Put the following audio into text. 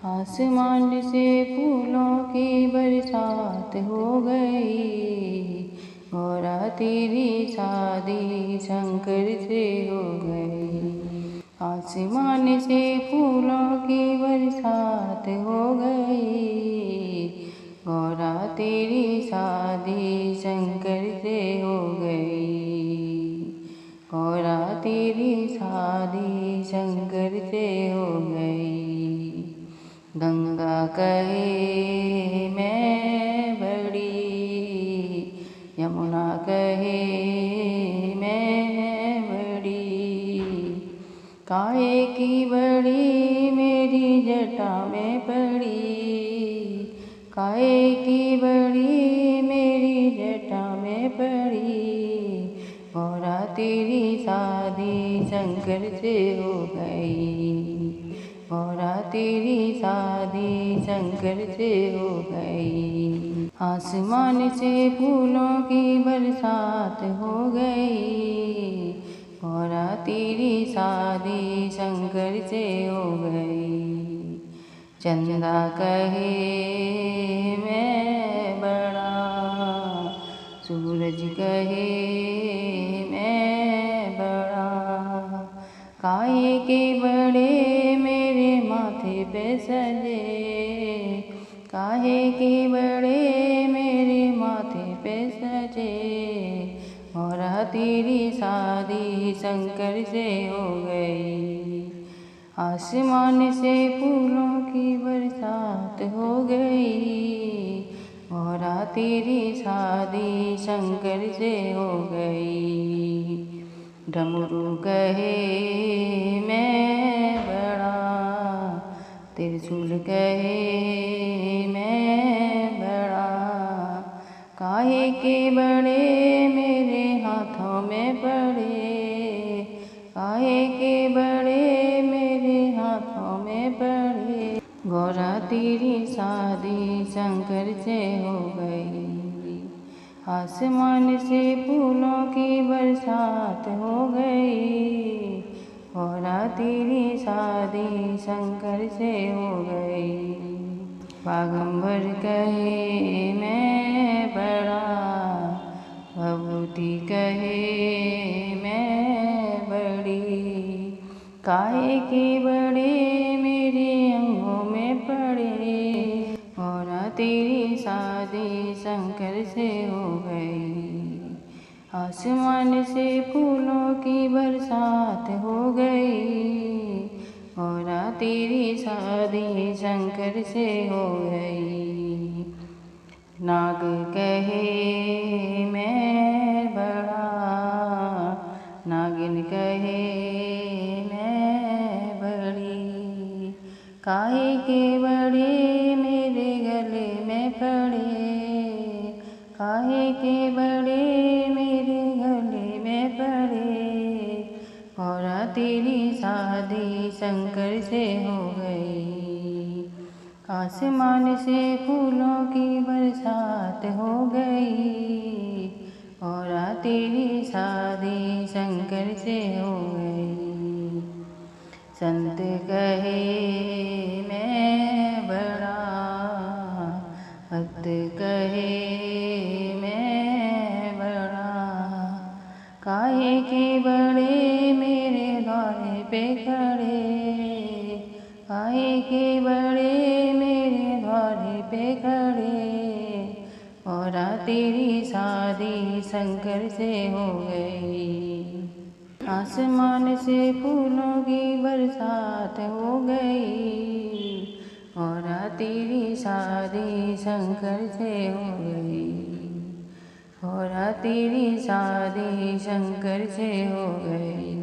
आसमान से फूलों की बरसात हो गई, गौरा तेरी शादी शंकर से हो गई। आसमान से फूलों की बरसात हो गई, गौरा तेरी शादी शंकर से हो गई। गौरा तेरी शादी शंकर से हो गई। गंगा कहे मैं बड़ी, यमुना कहे मैं बड़ी, काहे की बड़ी मेरी जटा में पड़ी, काहे की बड़ी मेरी जटा में पड़ी। गौरा तेरी शादी शंकर से हो गई, गौरा तेरी शादी शंकर से हो गई। आसमान से फूलों की बरसात हो गई, गौरा तेरी शादी शंकर से हो गई। चंदा कहे मैं बड़ा, सूरज कहे मैं बड़ा, काहे के बड़े मेरे माथे पे सजे, काहे के बड़े मेरे माथे पे सजे। गौरा तेरी शादी शंकर से हो गई। आसमान से फूलों की बरसात हो गई, गौरा तेरी शादी शंकर से हो गई। डमरू कहे मैं बड़ा, त्रिशूल कहे मैं बड़ा, काहे के बड़े मेरे हाथों में पड़े, काहे के बड़े मेरे हाथों में पड़े। गौरा तेरी शादी शंकर से हो गई। आसमान से फूलों की बरसात हो गई, गौरा तेरी शादी शंकर से हो गई। बागंबर कहे मैं बड़ा, भभूति कहे मैं बड़ी, काहे के बड़े मेरे अंगों में पड़े। गौरा तेरी शादी शंकर से हो गई। आसमान से फूलों की बरसात हो गई, गौरा तेरी शादी शंकर से हो गई। नाग कहे मैं बड़ा, नागिन कहे मैं बड़ी, काहे के बड़े मेरे गले में पड़े, काहे के बड़े मेरे गले में पड़े। गौरा तेरी शादी शंकर से हो गई। आसमान से फूलों की बरसात हो गई, गौरा तेरी शादी शंकर से हो गई। संत कहे मैं बड़ा, भक्त कहे मैं बड़ा, काहे के बड़े मेरे द्वारे पे खड़े, काहे के बड़े मेरे द्वारे पे खड़े। गौरा तेरी शादी शंकर से हो गई। आसमान से फूलों की बरसात हो गई, गौरा तेरी शादी शंकर से हो गई। गौरा तेरी शादी शंकर से हो गई।